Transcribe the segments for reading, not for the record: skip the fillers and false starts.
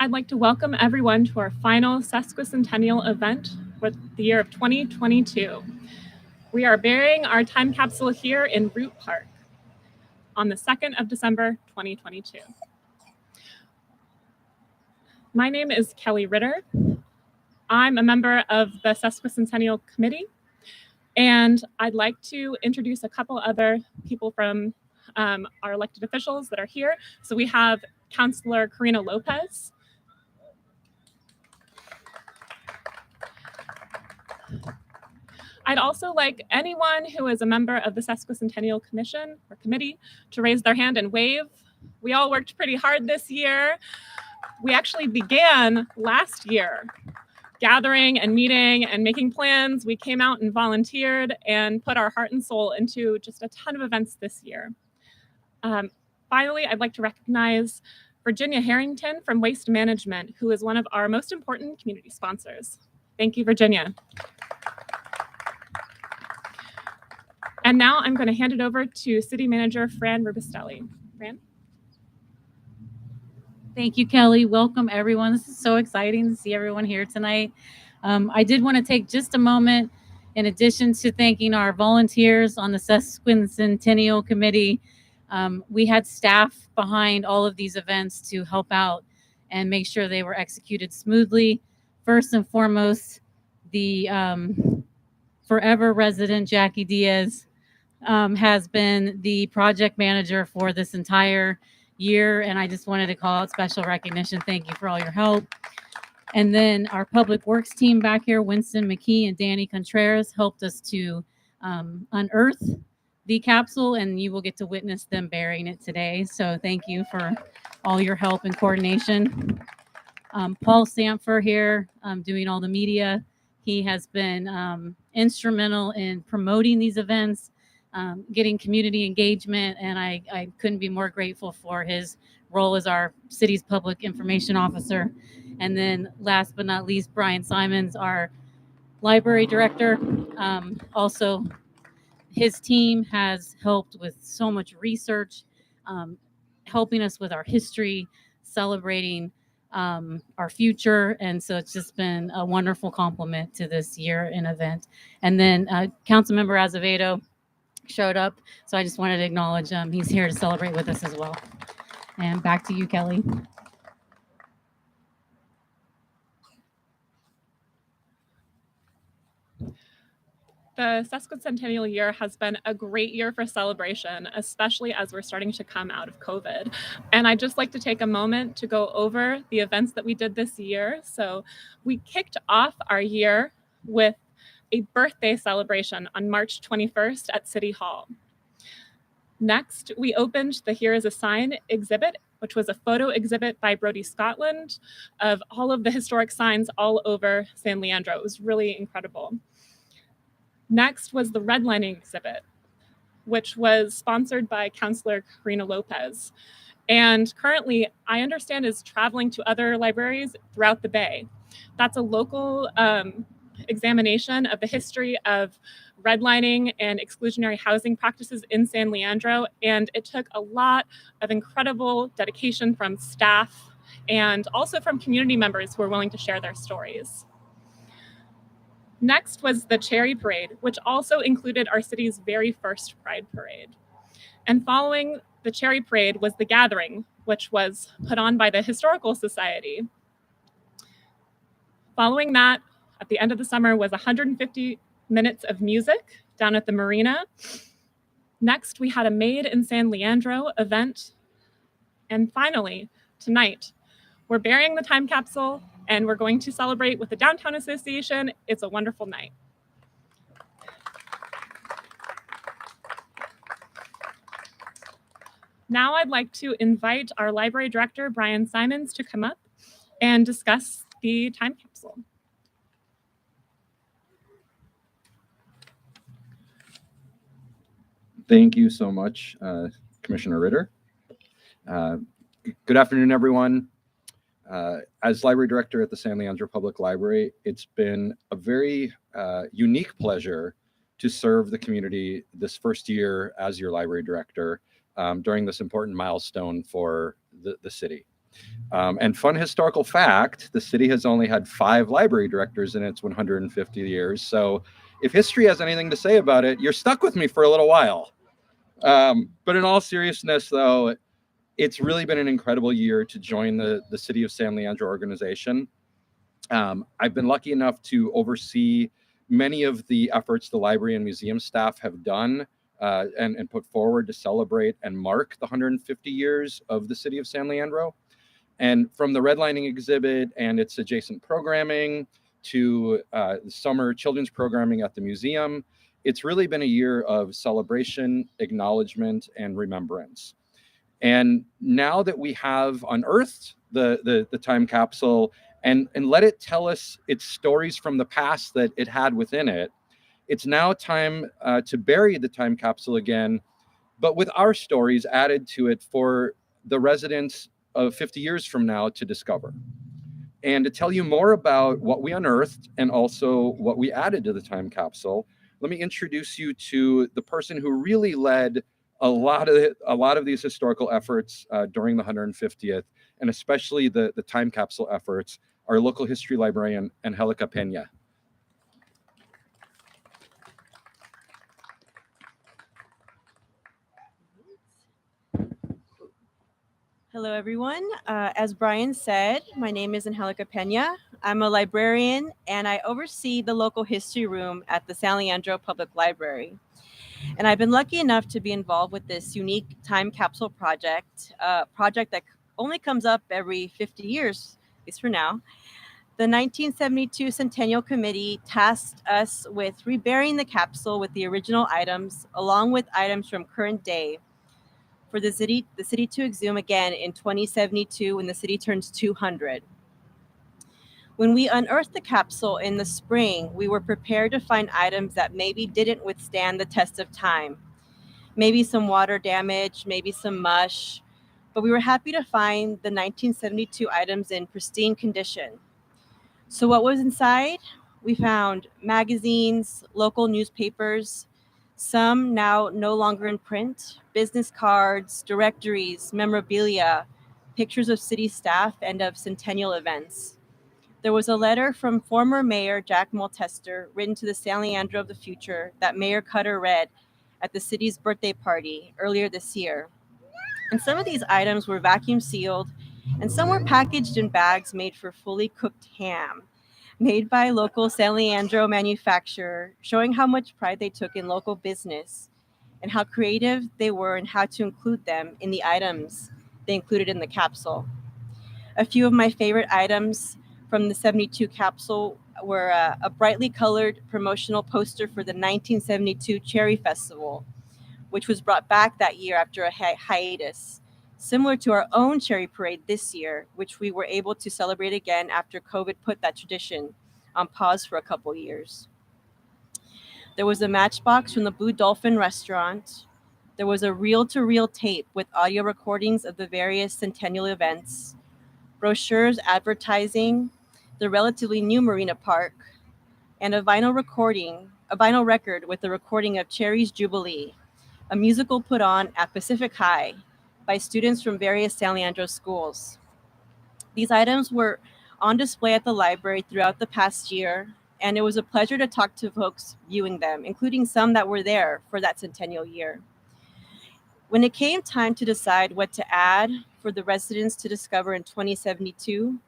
I'd like to welcome everyone to our final sesquicentennial event for the year of 2022. We are burying our time capsule here in Root Park on the 2nd of December, 2022. My name is Kelly Ritter. I'm a member of the Sesquicentennial Committee, and I'd like to introduce a couple other people from our elected officials that are here. So we have Councilor Karina Lopez. I'd also like anyone who is a member of the Sesquicentennial Commission or Committee to raise their hand and wave. We all worked pretty hard this year. We actually began last year gathering and meeting and making plans. We came out and volunteered and put our heart and soul into just a ton of events this year. Finally, I'd like to recognize Virginia Harrington from Waste Management, who is one of our most important community sponsors. Thank you, Virginia. And now I'm going to hand it over to City Manager Fran Rubistelli. Fran? Thank you, Kelly. Welcome, everyone. This is so exciting to see everyone here tonight. I did want to take just a moment, in addition to thanking our volunteers on the Sesquicentennial Committee. We had staff behind all of these events to help out and make sure they were executed smoothly. First and foremost, the forever resident Jackie Diaz has been the project manager for this entire year, and I just wanted to call out special recognition. Thank you for all your help. And then our public works team back here, Winston McKee and Danny Contreras, helped us to unearth the capsule, and you will get to witness them burying it today. So thank you for all your help and coordination. Paul Stamfer here doing all the media. He has been instrumental in promoting these events, getting community engagement, and I couldn't be more grateful for his role as our city's public information officer. And then last but not least, Brian Simons, our library director. Also, his team has helped with so much research, helping us with our history, celebrating our future. And so it's just been a wonderful compliment to this year in event. And then Councilmember Azevedo showed up. So I just wanted to acknowledge he's here to celebrate with us as well. And back to you, Kelly. The Sesquicentennial year has been a great year for celebration, especially as we're starting to come out of COVID. And I'd just like to take a moment to go over the events that we did this year. So we kicked off our year with a birthday celebration on March 21st at City Hall. Next, we opened the Here is a Sign exhibit, which was a photo exhibit by Brodie Scotland of all of the historic signs all over San Leandro. It was really incredible. Next was the redlining exhibit, which was sponsored by Councilor Karina Lopez. And currently, I understand, is traveling to other libraries throughout the Bay. That's a local examination of the history of redlining and exclusionary housing practices in San Leandro. And it took a lot of incredible dedication from staff and also from community members who were willing to share their stories. Next was the Cherry Parade, which also included our city's very first Pride Parade. And following the Cherry Parade was the Gathering, which was put on by the Historical Society. Following that, at the end of the summer, was 150 minutes of music down at the marina. Next, we had a Made in San Leandro event. And finally, tonight, we're burying the time capsule, and we're going to celebrate with the Downtown Association. It's a wonderful night. Now I'd like to invite our library director, Brian Simons, to come up and discuss the time capsule. Thank you so much, Commissioner Ritter. Good afternoon, everyone. As library director at the San Leandro Public Library, it's been a very unique pleasure to serve the community this first year as your library director during this important milestone for the city. And fun historical fact, the city has only had 5 library directors in its 150 years. So if history has anything to say about it, you're stuck with me for a little while. But in all seriousness, though, it's really been an incredible year to join the City of San Leandro organization. I've been lucky enough to oversee many of the efforts the library and museum staff have done and put forward to celebrate and mark the 150 years of the City of San Leandro. And from the redlining exhibit and its adjacent programming to the summer children's programming at the museum, it's really been a year of celebration, acknowledgement, and remembrance. And now that we have unearthed the time capsule and let it tell us its stories from the past that it had within it, it's now time to bury the time capsule again, but with our stories added to it for the residents of 50 years from now to discover. And to tell you more about what we unearthed and also what we added to the time capsule, let me introduce you to the person who really led a lot of these historical efforts during the 150th, and especially the time capsule efforts, our local history librarian, Angelica Peña. Hello, everyone. As Brian said, my name is Angelica Peña. I'm a librarian and I oversee the local history room at the San Leandro Public Library. And I've been lucky enough to be involved with this unique time capsule project, a project that only comes up every 50 years, at least for now. The 1972 Centennial Committee tasked us with reburying the capsule with the original items, along with items from current day, for the city to exhume again in 2072 when the city turns 200. When we unearthed the capsule in the spring, we were prepared to find items that maybe didn't withstand the test of time. Maybe some water damage, maybe some mush, but we were happy to find the 1972 items in pristine condition. So what was inside? We found magazines, local newspapers, some now no longer in print, business cards, directories, memorabilia, pictures of city staff, and of centennial events. There was a letter from former Mayor Jack Multester written to the San Leandro of the future that Mayor Cutter read at the city's birthday party earlier this year. And some of these items were vacuum sealed, and some were packaged in bags made for fully cooked ham, made by a local San Leandro manufacturer, showing how much pride they took in local business and how creative they were in how to include them in the items they included in the capsule. A few of my favorite items from the 72 capsule were a brightly colored promotional poster for the 1972 Cherry Festival, which was brought back that year after a hiatus, similar to our own cherry parade this year, which we were able to celebrate again after COVID put that tradition on pause for a couple years. There was a matchbox from the Blue Dolphin restaurant. There was a reel-to-reel tape with audio recordings of the various centennial events, brochures advertising the relatively new Marina Park, and a vinyl record with a recording of Cherry's Jubilee, a musical put on at Pacific High by students from various San Leandro schools. These items were on display at the library throughout the past year, and it was a pleasure to talk to folks viewing them, including some that were there for that centennial year. When it came time to decide what to add for the residents to discover in 2072,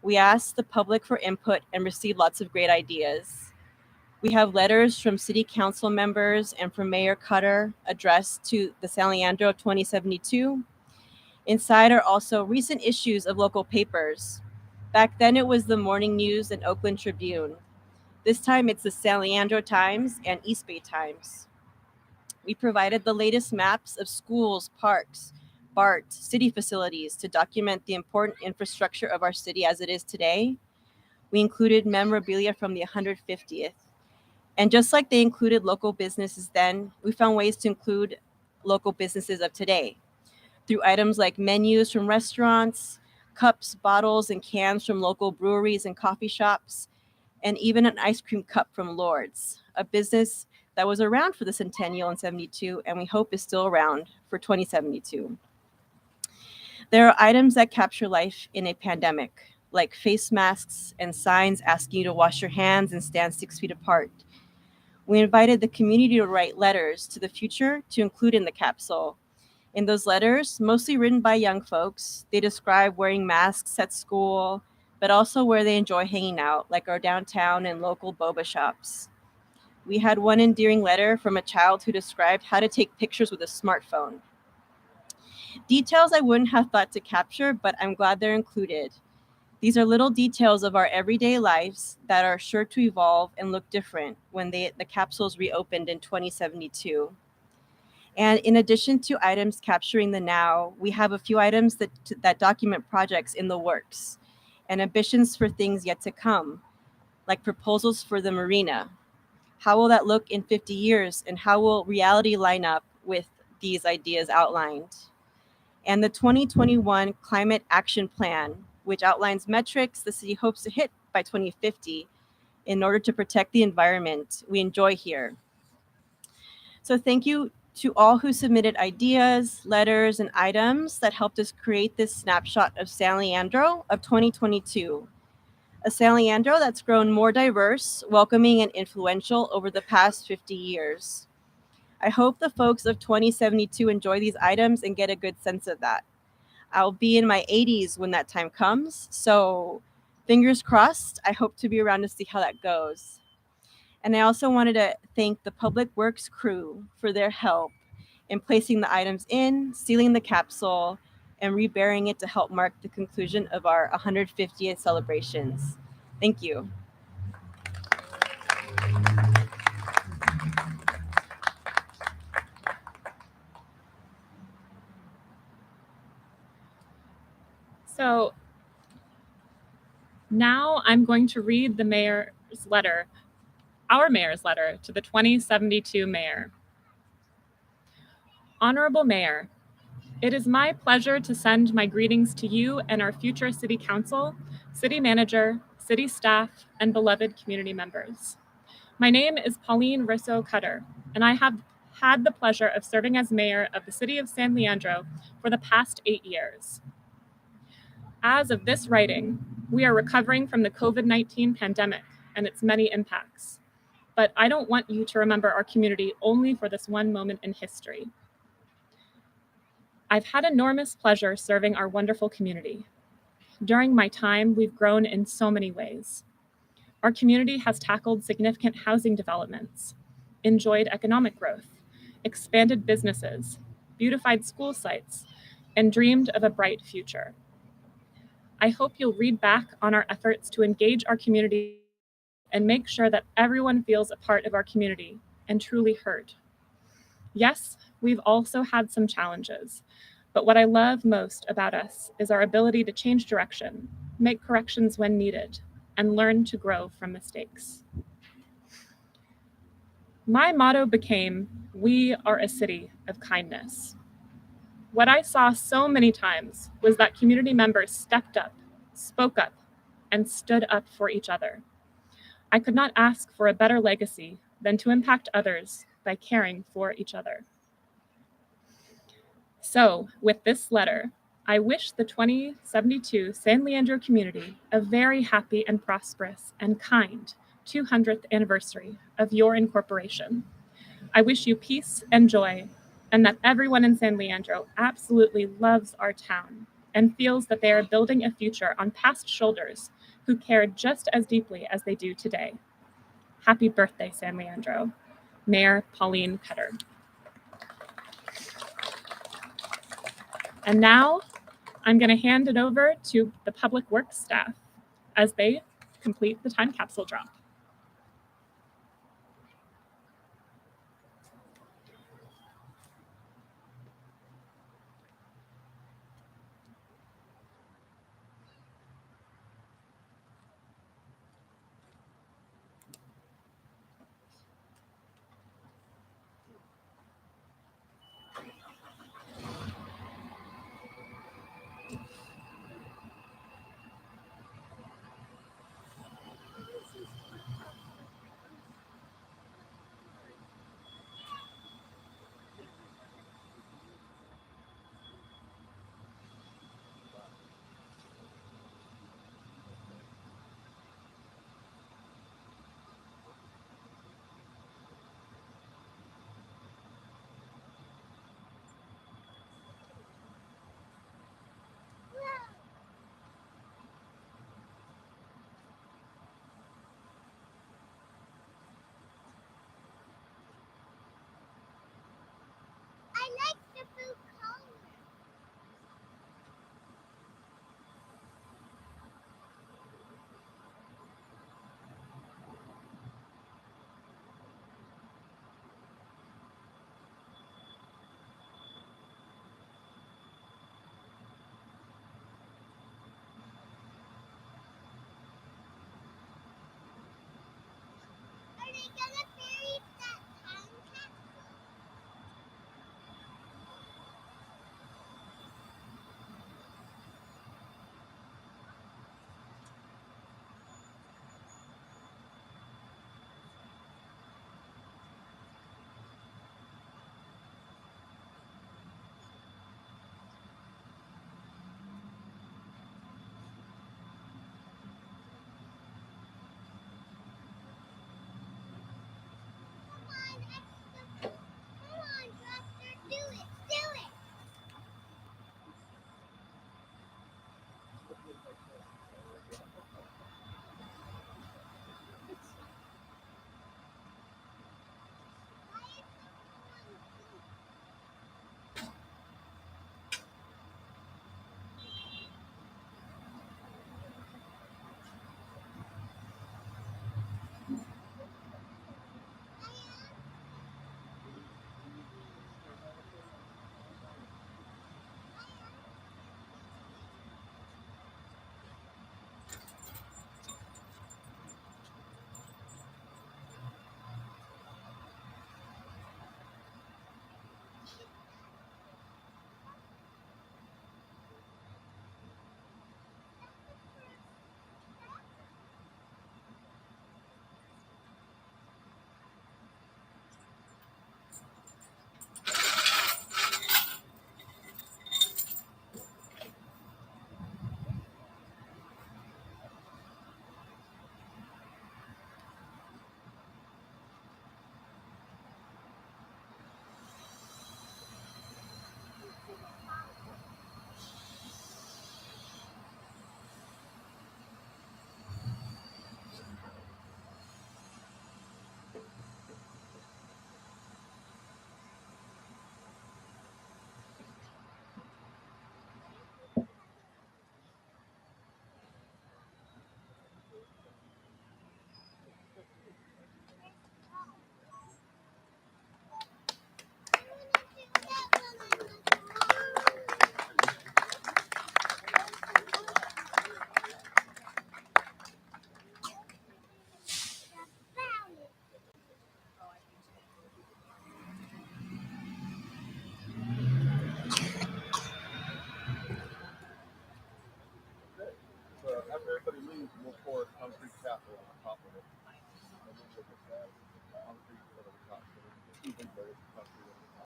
we asked the public for input and received lots of great ideas. We have letters from city council members and from Mayor Cutter addressed to the San Leandro of 2072. Inside are also recent issues of local papers. Back then it was the Morning News and Oakland Tribune. This time it's the San Leandro Times and East Bay Times. We provided the latest maps of schools, parks, BART, city facilities to document the important infrastructure of our city as it is today. We included memorabilia from the 150th. And just like they included local businesses then, we found ways to include local businesses of today through items like menus from restaurants, cups, bottles, and cans from local breweries and coffee shops, and even an ice cream cup from Lord's, a business that was around for the centennial in 72 and we hope is still around for 2072. There are items that capture life in a pandemic, like face masks and signs asking you to wash your hands and stand 6 feet apart. We invited the community to write letters to the future to include in the capsule. In those letters, mostly written by young folks, they describe wearing masks at school, but also where they enjoy hanging out, like our downtown and local boba shops. We had one endearing letter from a child who described how to take pictures with a smartphone. Details I wouldn't have thought to capture, but I'm glad they're included. These are little details of our everyday lives that are sure to evolve and look different when the capsules reopened in 2072. And in addition to items capturing the now, we have a few items that document projects in the works and ambitions for things yet to come, like proposals for the marina. How will that look in 50 years, and how will reality line up with these ideas outlined? And the 2021 Climate Action Plan, which outlines metrics the city hopes to hit by 2050 in order to protect the environment we enjoy here. So thank you to all who submitted ideas, letters, and items that helped us create this snapshot of San Leandro of 2022. A San Leandro that's grown more diverse, welcoming, and influential over the past 50 years. I hope the folks of 2072 enjoy these items and get a good sense of that. I'll be in my 80s when that time comes, so fingers crossed. I hope to be around to see how that goes. And I also wanted to thank the Public Works crew for their help in placing the items in, sealing the capsule, and reburying it to help mark the conclusion of our 150th celebrations. Thank you. So now I'm going to read the mayor's letter, our mayor's letter to the 2072 mayor. Honorable Mayor, it is my pleasure to send my greetings to you and our future City Council, City Manager, City staff, and beloved community members. My name is Pauline Risso Cutter, and I have had the pleasure of serving as mayor of the City of San Leandro for the past 8 years. As of this writing, we are recovering from the COVID-19 pandemic and its many impacts. But I don't want you to remember our community only for this one moment in history. I've had enormous pleasure serving our wonderful community. During my time, we've grown in so many ways. Our community has tackled significant housing developments, enjoyed economic growth, expanded businesses, beautified school sites, and dreamed of a bright future. I hope you'll read back on our efforts to engage our community and make sure that everyone feels a part of our community and truly heard. Yes, we've also had some challenges, but what I love most about us is our ability to change direction, make corrections when needed, and learn to grow from mistakes. My motto became, "We are a city of kindness." What I saw so many times was that community members stepped up, spoke up, and stood up for each other. I could not ask for a better legacy than to impact others by caring for each other. So, with this letter, I wish the 2072 San Leandro community a very happy and prosperous and kind 200th anniversary of your incorporation. I wish you peace and joy, and that everyone in San Leandro absolutely loves our town and feels that they are building a future on past shoulders who cared just as deeply as they do today. Happy birthday, San Leandro. Mayor Pauline Cutter. And now I'm going to hand it over to the Public Works staff as they complete the time capsule drop.